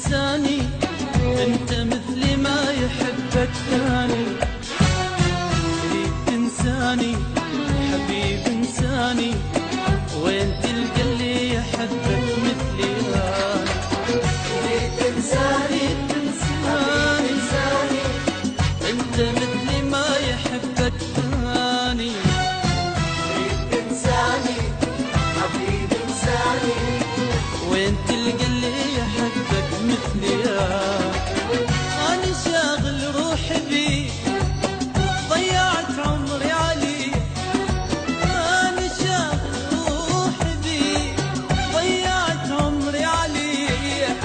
تنساني، انت مثلي ما يحبك ثاني. تريد تنساني حبيب انساني، وين تلقى اللي يحبك مثلي هاني. تريد تنساني تنساني، انت مثلي ما يحبك ثاني. تريد تنساني حبيب انساني، وين تلقى اللي يحبك مثلي هاني. أنا شاغل روحي بيك، ضيعت عمري عليك. أنا شاغل روحي بيك، ضيعت عمري عليك.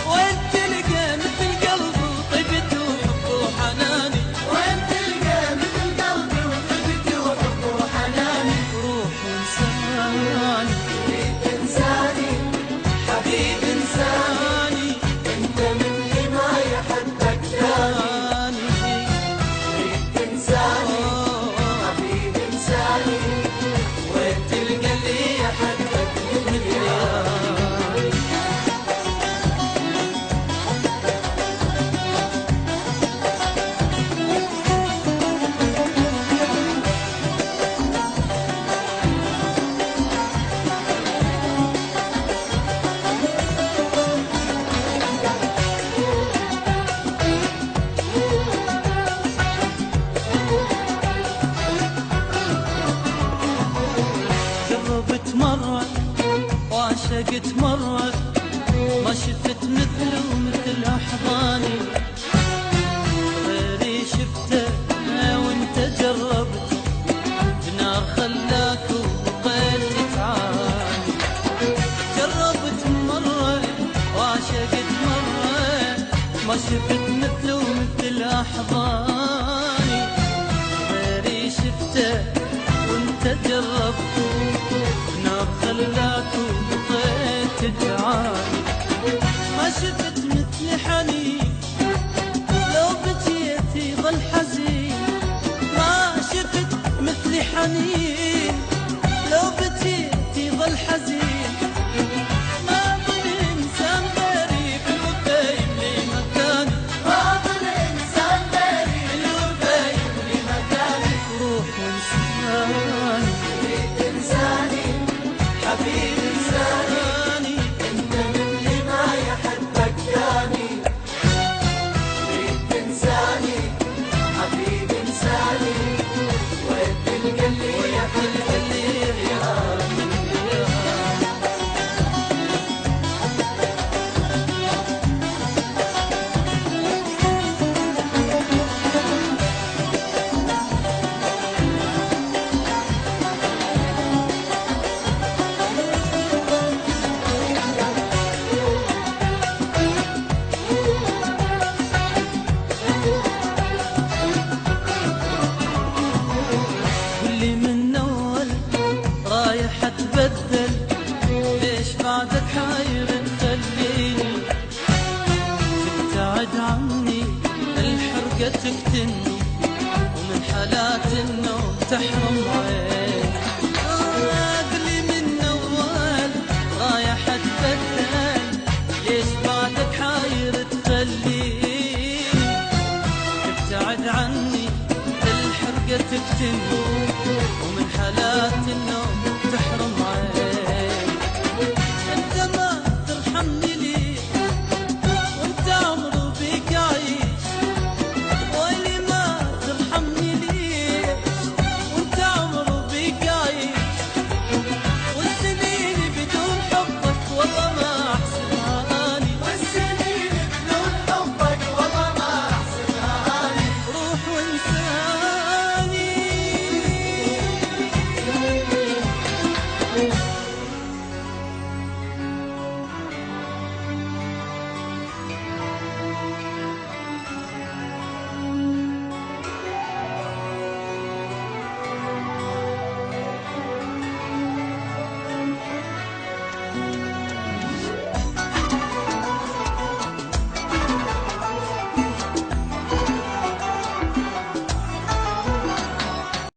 وين تلقى مثل قلبي وطيبته وحبه وحناني. وين تلقى مثل قلبي وطيبتي وحبه وحناني. روح وانساني، تريد تنساني حبيب انساني، انت مثلي ما يحبك ثاني. تريد تنساني حبيب انساني، وين تلقى اللي يحبك مثلي هاني. جربت مرة وعشقت مرة، ما شفت مثله ومثل أحضاني. غيري شفته وانت جربته، بنار خلاك وبقيت تعاني. جربت مرة وعشقت مرة، ما شفت مثله ومثل أحضاني. غيري شفته وانت جربته، نار خلاك وبقيت تعاني. ما شفت مثل حنين، لو بجيتي ظل حزين. ما شفت مثل حنين، لو بجيتي ظل حزين. ما ظل انسان غيري بالوفا يملي مكاني. ما ظل انسان غيري بالوفا يملي مكاني. روح وانساني، تريد تنساني حبيب انساني، انت مثلي ما يحبك ثاني. تريد تنساني حبيب انساني، وين تلقى اللي يحبك مثلي هاني. واللي من أول رايح أتبدل، ليش بعدك حاير تخليني. تبتعد عني الحرقة تقتلني، ومن حالات النوم تحرم عيني. واللي من أول رايح أتبدل، ليش بعدك حاير تخليني. تبتعد عني الحرقة تقتلني،